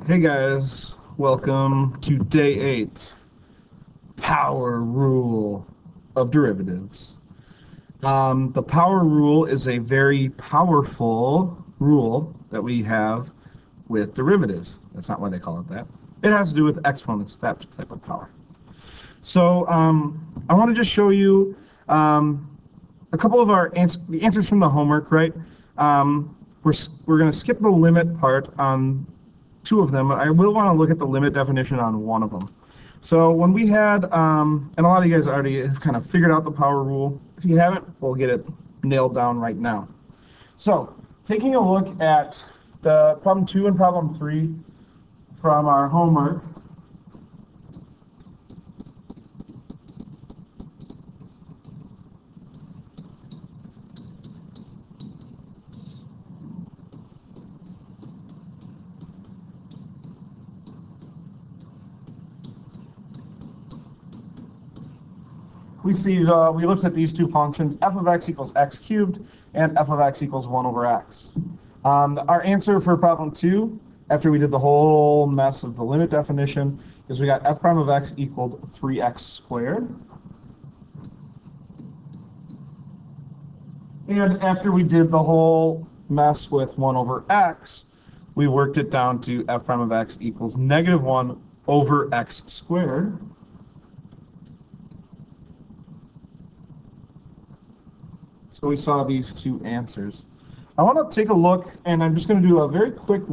Hey guys, welcome to day 8, power rule of derivatives. The power rule is a very powerful rule that we have with derivatives. That's not why they call it that. It has to do with exponents, that type of power. So I want to just show you a couple of the answers from the homework, right? We're going to skip the limit part on two of them. I will want to look at the limit definition on one of them. So when we had, and a lot of you guys already have kind of figured out the power rule. If you haven't, we'll get it nailed down right now. So taking a look at the problem 2 and problem 3 from our homework. We see we looked at these two functions, f of x equals x cubed and f of x equals 1 over x. Our answer for problem 2, after we did the whole mess of the limit definition, is we got f prime of x equaled 3x squared. And after we did the whole mess with 1 over x, we worked it down to f prime of x equals negative 1 over x squared. So we saw these two answers. I want to take a look, and I'm just going to do a very quick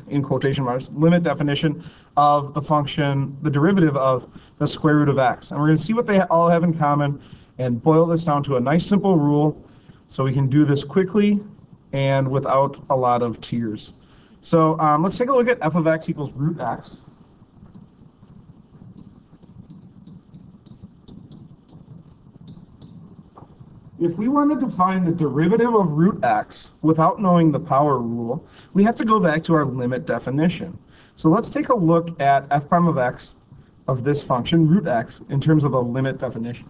in quotation marks, limit definition of the function, the derivative of the square root of x. And we're going to see what they all have in common and boil this down to a nice simple rule so we can do this quickly and without a lot of tears. So let's take a look at f of x equals root x. If we wanted to find the derivative of root x without knowing the power rule, we have to go back to our limit definition. So let's take a look at f prime of x of this function, root x, in terms of a limit definition.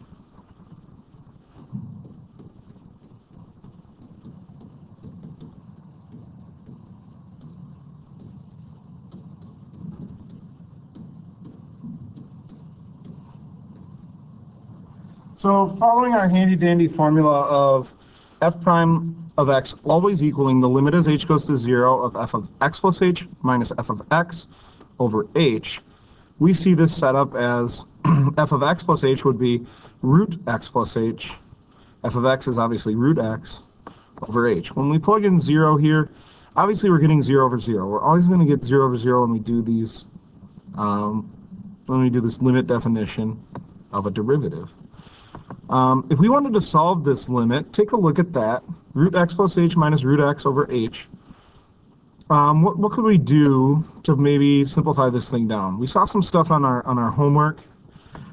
So following our handy-dandy formula of f prime of x always equaling the limit as h goes to 0 of f of x plus h minus f of x over h, we see this set up as f of x plus h would be root x plus h. F of x is obviously root x over h. When we plug in 0 here, obviously we're getting 0 over 0. We're always going to get 0 over 0 when we do these, this limit definition of a derivative. If we wanted to solve this limit, take a look at that. Root x plus h minus root x over h. What could we do to maybe simplify this thing down? We saw some stuff on our homework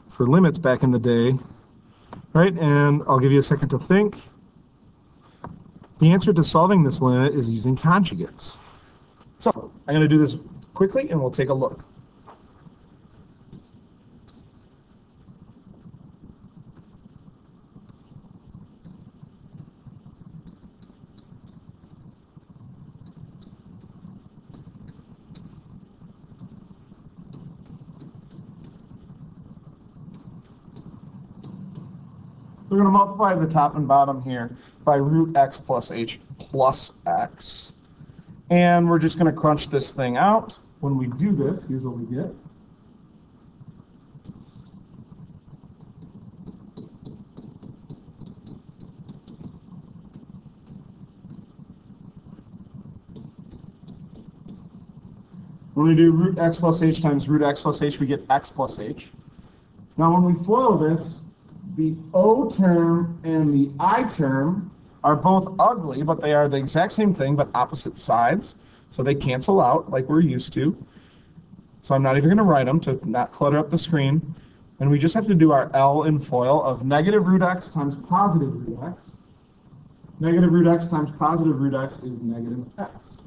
for limits back in the day, right? And I'll give you a second to think. The answer to solving this limit is using conjugates. So I'm going to do this quickly and we'll take a look. We're going to multiply the top and bottom here by root x plus h plus x. And we're just going to crunch this thing out. When we do this, here's what we get. When we do root x plus h times root x plus h, we get x plus h. Now when we FOIL this, the O term and the I term are both ugly, but they are the exact same thing, but opposite sides. So they cancel out like we're used to. So I'm not even going to write them to not clutter up the screen. And we just have to do our L in FOIL of negative root x times positive root x. Negative root x times positive root x is negative x.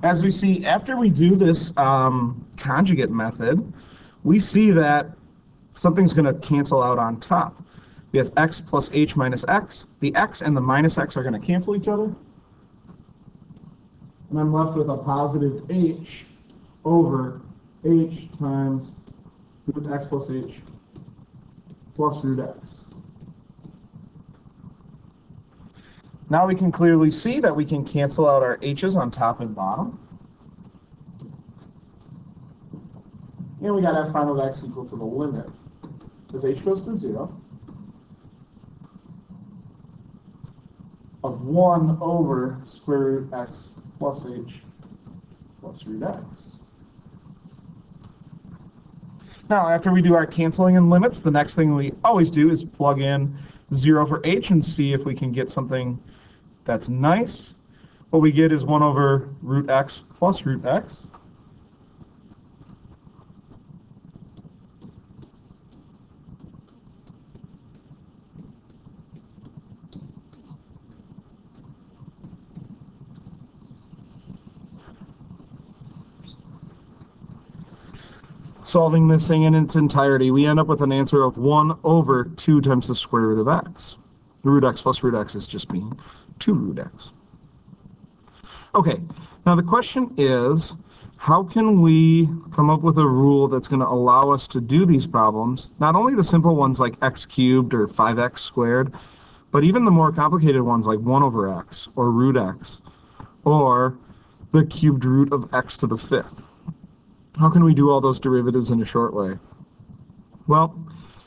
As we see, after we do this conjugate method, we see that something's going to cancel out on top. We have x plus h minus x. The x and the minus x are going to cancel each other. And I'm left with a positive h over h times root x plus h plus root x. Now we can clearly see that we can cancel out our h's on top and bottom. And we got f prime of x equal to the limit as h goes to 0 of 1 over square root x plus h plus root x. Now, after we do our canceling and limits, the next thing we always do is plug in 0 for h and see if we can get something that's nice. What we get is 1 over root x plus root x. Solving this thing in its entirety, we end up with an answer of 1 over 2 times the square root of x. Root x plus root x is just being 2 root x. Okay, now the question is, how can we come up with a rule that's going to allow us to do these problems, not only the simple ones like x cubed or 5x squared, but even the more complicated ones like 1 over x or root x or the cubed root of x to the 5th. How can we do all those derivatives in a short way? Well,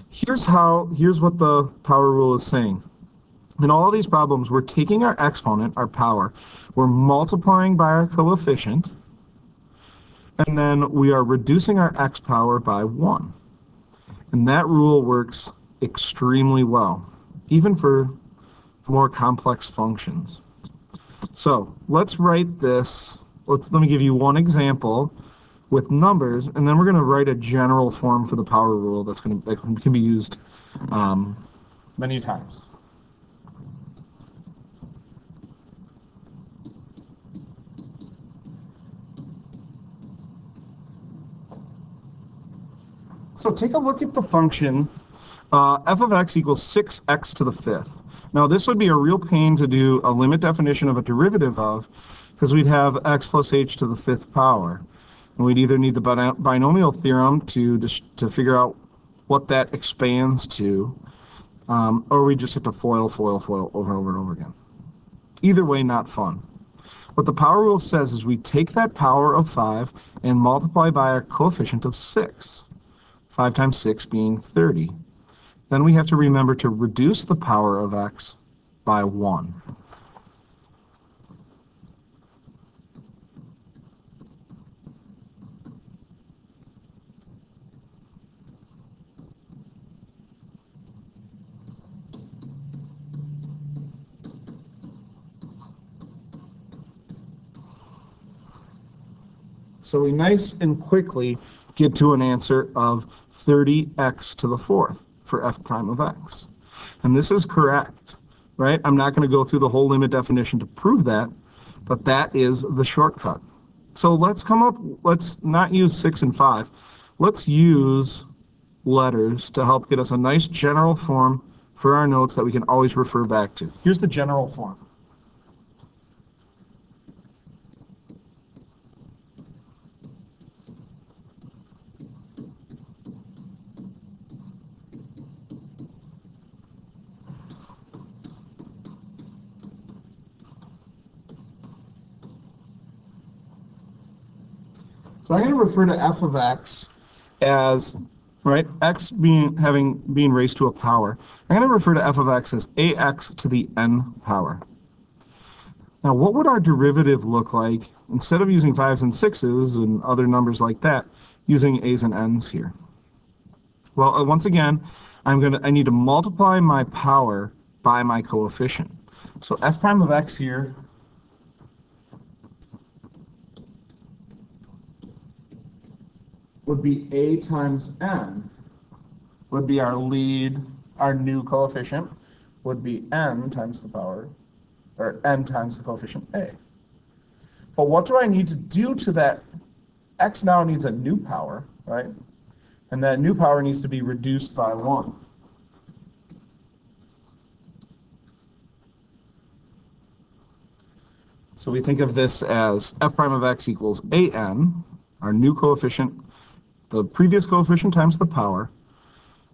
here's what the power rule is saying. In all of these problems, we're taking our exponent, our power, we're multiplying by our coefficient, and then we are reducing our x power by 1. And that rule works extremely well, even for more complex functions. So let's write this. Let me give you one example with numbers, and then we're going to write a general form for the power rule that can be used many times. So take a look at the function f of x equals 6x to the 5th. Now this would be a real pain to do a limit definition of a derivative of, because we'd have x plus h to the 5th power. And we'd either need the binomial theorem to figure out what that expands to, or we just have to FOIL over and over and over again. Either way, not fun. What the power rule says is we take that power of 5 and multiply by a coefficient of 6. 5 times 6 being 30. Then we have to remember to reduce the power of x by 1. So we nice and quickly get to an answer of 30x to the 4th for f prime of x. And this is correct, right? I'm not going to go through the whole limit definition to prove that, but that is the shortcut. So let's not use 6 and 5. Let's use letters to help get us a nice general form for our notes that we can always refer back to. Here's the general form. So I'm going to refer to f of x as, right, x being raised to a power. I'm going to refer to f of x as ax to the n power. Now, what would our derivative look like instead of using 5s and 6s and other numbers like that, using a's and n's here? Well, once again, I need to multiply my power by my coefficient. So f prime of x here would be a times n, would be our new coefficient, would be n times the power, or n times the coefficient a. But what do I need to do to that? X now needs a new power, right? and that new power needs to be reduced by 1. So we think of this as f prime of x equals an, our new coefficient, the previous coefficient times the power,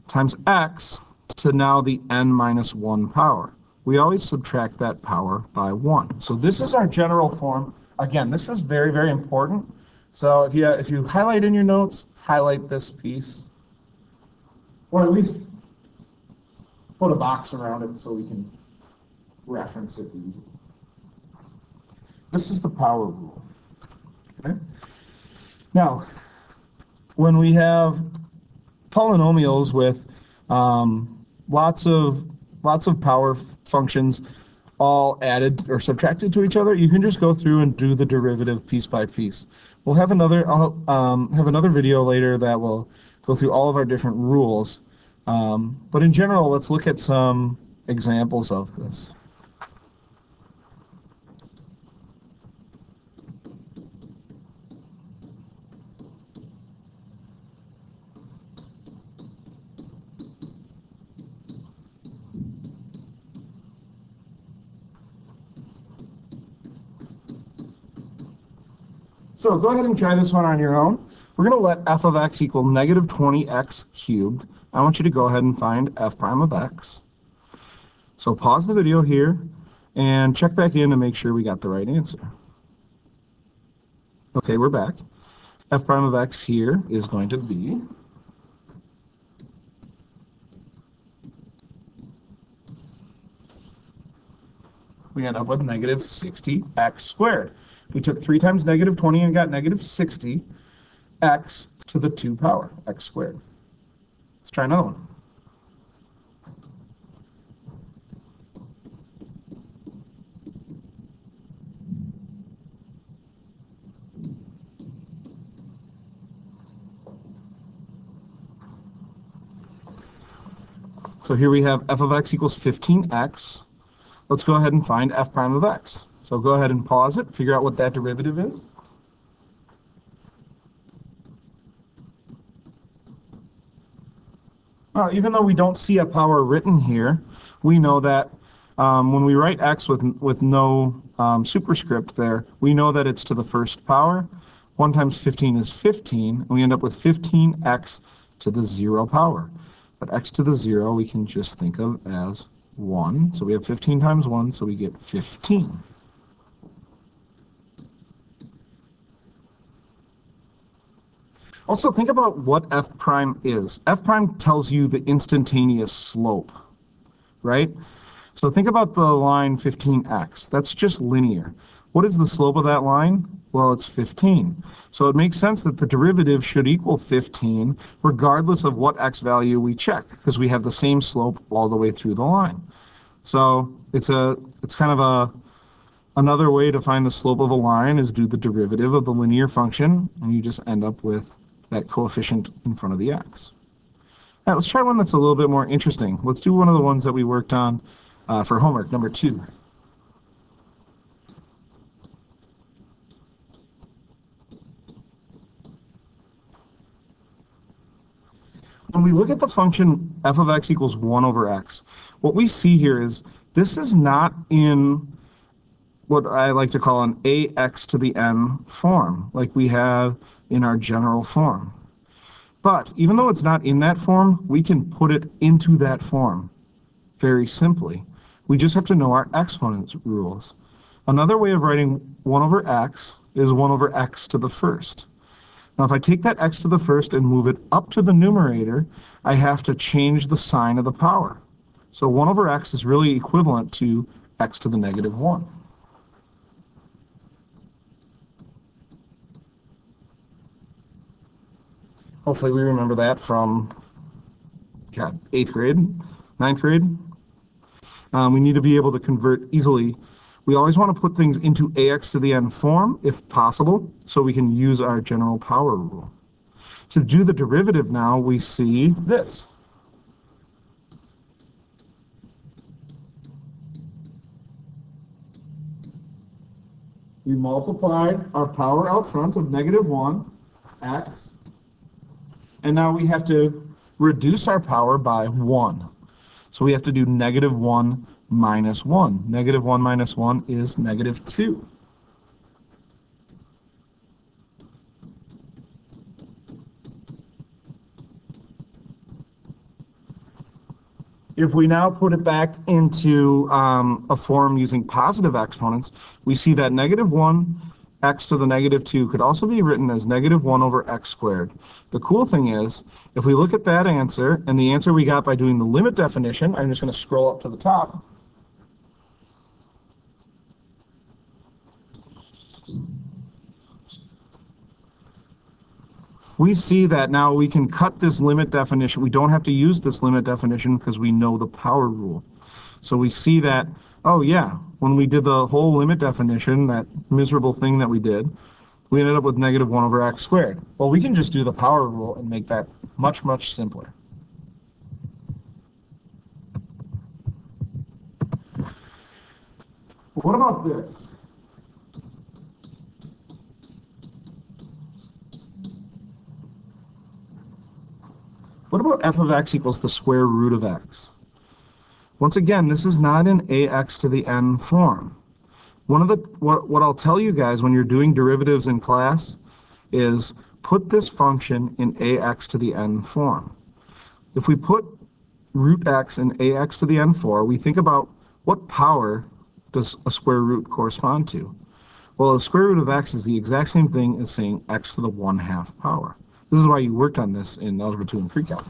times x to now the n minus 1 power. We always subtract that power by 1. So this is our general form. Again, this is very, very important. So if you highlight in your notes, highlight this piece, or at least put a box around it so we can reference it easily. This is the power rule. Okay? Now, when we have polynomials with lots of power functions all added or subtracted to each other, you can just go through and do the derivative piece by piece. We'll have I'll have another video later that will go through all of our different rules. But in general, let's look at some examples of this. So go ahead and try this one on your own. We're going to let f of x equal negative 20x cubed. I want you to go ahead and find f prime of x. So pause the video here and check back in to make sure we got the right answer. Okay, we're back. F prime of x here is going to be we end up with negative 60x squared. We took 3 times negative 20 and got negative 60, x to the 2 power, x squared. Let's try another one. So here we have f of x equals 15x. Let's go ahead and find f prime of x. So go ahead and pause it, figure out what that derivative is. Even though we don't see a power written here, we know that when we write x with no superscript there, we know that it's to the first power. 1 times 15 is 15, and we end up with 15x to the 0 power. But x to the 0 we can just think of as 1. So we have 15 times 1, so we get 15. Also, think about what f prime is. F prime tells you the instantaneous slope, right? So think about the line 15x. That's just linear. What is the slope of that line? Well, it's 15. So it makes sense that the derivative should equal 15 regardless of what x value we check, because we have the same slope all the way through the line. So it's kind of another way to find the slope of a line is do the derivative of the linear function, and you just end up with that coefficient in front of the x. All right, let's try one that's a little bit more interesting. Let's do one of the ones that we worked on for homework, number 2. When we look at the function f of x equals 1 over x, what we see here is this is not in what I like to call an ax to the n form, like we have in our general form. But even though it's not in that form, we can put it into that form very simply. We just have to know our exponent rules. Another way of writing 1 over x is 1 over x to the first. Now if I take that x to the first and move it up to the numerator, I have to change the sign of the power. So 1 over x is really equivalent to x to the negative 1. Hopefully we remember that from 8th grade, 9th grade. We need to be able to convert easily. We always want to put things into ax to the n form, if possible, so we can use our general power rule. To do the derivative now, we see this. We multiply our power out front of negative 1, x, And now we have to reduce our power by 1. So we have to do negative 1 minus 1. Negative 1 minus 1 is negative 2. If we now put it back into a form using positive exponents, we see that negative 1 x to the negative 2 could also be written as negative 1 over x squared. The cool thing is, if we look at that answer, and the answer we got by doing the limit definition, I'm just going to scroll up to the top. We see that now we can cut this limit definition. We don't have to use this limit definition because we know the power rule. So we see that, oh yeah, when we did the whole limit definition, that miserable thing that we did, we ended up with negative 1 over x squared. Well, we can just do the power rule and make that much, much simpler. What about this? What about f of x equals the square root of x? Once again, this is not an ax to the n form. What I'll tell you guys when you're doing derivatives in class is put this function in ax to the n form. If we put root x in ax to the n form, we think about what power does a square root correspond to? Well, the square root of x is the exact same thing as saying x to the 1/2 power. This is why you worked on this in Algebra 2 and Pre-Calc.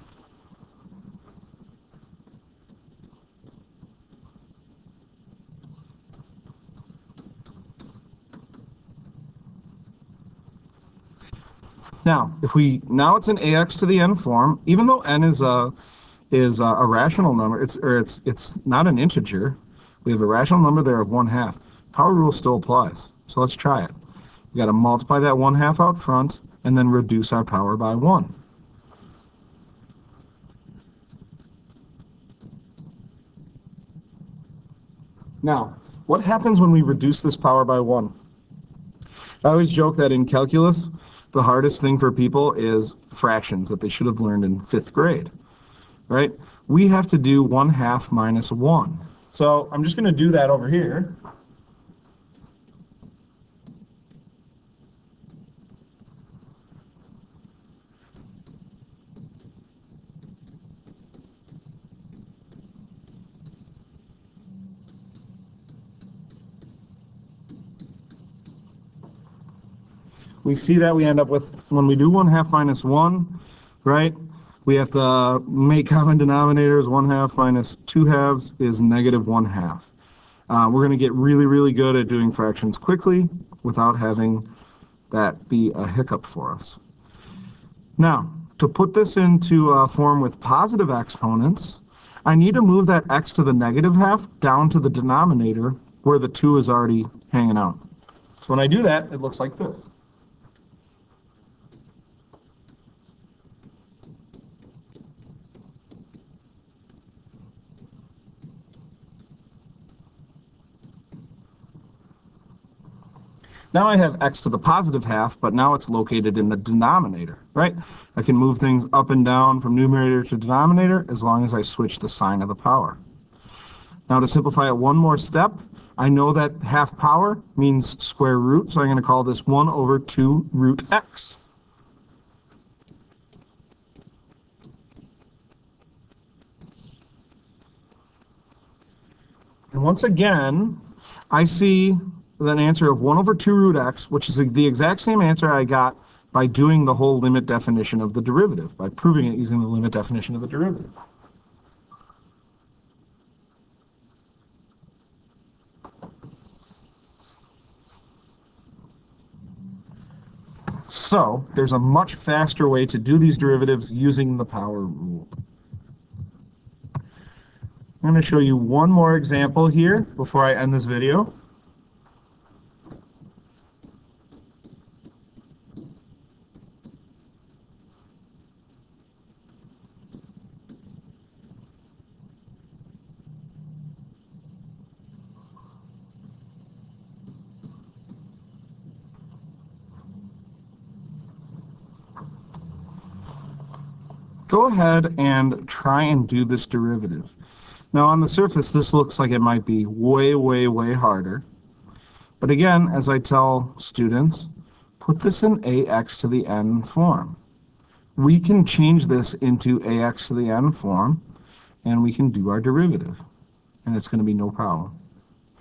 Now, now it's an ax to the n form, even though n is a rational number, it's not an integer. We have a rational number there of 1/2. Power rule still applies. So let's try it. We got to multiply that 1/2 out front and then reduce our power by 1. Now, what happens when we reduce this power by 1? I always joke that in calculus, the hardest thing for people is fractions that they should have learned in 5th grade, right? We have to do 1/2 minus 1. So I'm just going to do that over here. We see that we end up with, when we do 1/2 minus 1, right, we have to make common denominators. 1/2 minus 2/2 is negative 1/2. We're going to get really, really good at doing fractions quickly without having that be a hiccup for us. Now, to put this into a form with positive exponents, I need to move that x to the negative half down to the denominator where the 2 is already hanging out. So when I do that, it looks like this. Now I have x to the positive half, but now it's located in the denominator, right? I can move things up and down from numerator to denominator as long as I switch the sign of the power. Now to simplify it one more step, I know that half power means square root, so I'm going to call this 1 over 2 root x. And once again, I see an answer of 1 over 2 root x, which is the exact same answer I got by doing the whole limit definition of the derivative, by proving it using the limit definition of the derivative. So there's a much faster way to do these derivatives using the power rule. I'm going to show you one more example here before I end this video. go ahead and try and do this derivative. Now on the surface, this looks like it might be way, way, way harder. But again, as I tell students, put this in ax to the n form. We can change this into ax to the n form, and we can do our derivative. And it's going to be no problem.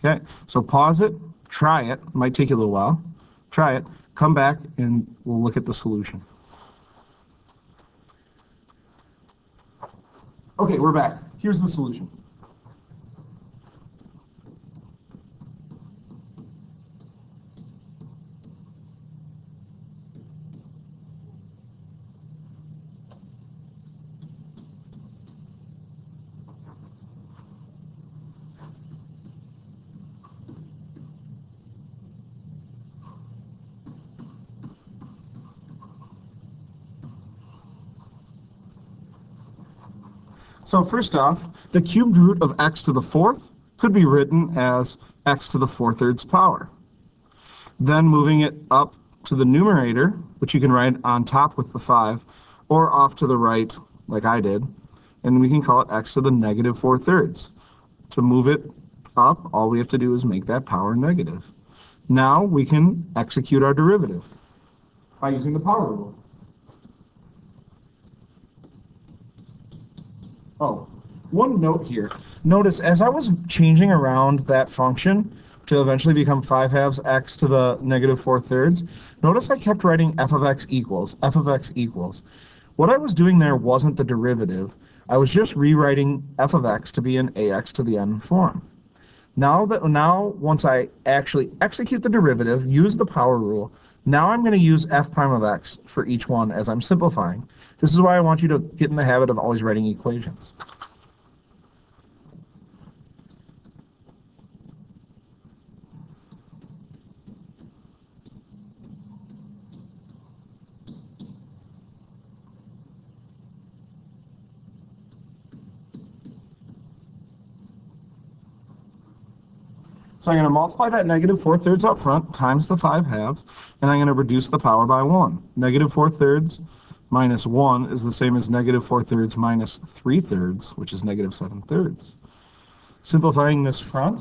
Okay, so pause it, try it. It might take you a little while. Try it, come back, and we'll look at the solution. Okay, we're back. Here's the solution. So first off, the cubed root of x to the fourth could be written as x to the 4/3 power. Then moving it up to the numerator, which you can write on top with the 5, or off to the right, like I did, and we can call it x to the negative 4/3. To move it up, all we have to do is make that power negative. Now we can execute our derivative by using the power rule. Oh, one note here. Notice as I was changing around that function to eventually become 5/2 x to the negative 4/3, notice I kept writing f of x equals, f of x equals. What I was doing there wasn't the derivative. I was just rewriting f of x to be in ax to the n form. Now, once I actually execute the derivative, use the power rule, now I'm going to use f prime of x for each one as I'm simplifying. This is why I want you to get in the habit of always writing equations. So I'm going to multiply that negative 4/3 up front times the 5/2, and I'm going to reduce the power by 1. Negative 4/3 minus 1 is the same as negative 4/3 minus 3/3, which is negative 7/3. Simplifying this front,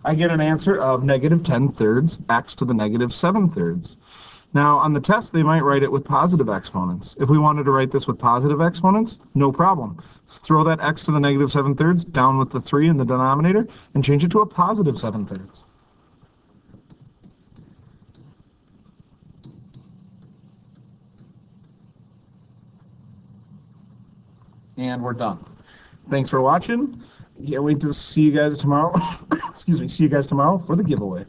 I get an answer of negative 10/3 x to the negative 7/3. Now, on the test, they might write it with positive exponents. If we wanted to write this with positive exponents, no problem. Throw that x to the negative 7/3 down with the 3 in the denominator and change it to a positive 7/3. And we're done. Thanks for watching. Can't wait to see you guys tomorrow. Excuse me, see you guys tomorrow for the giveaway.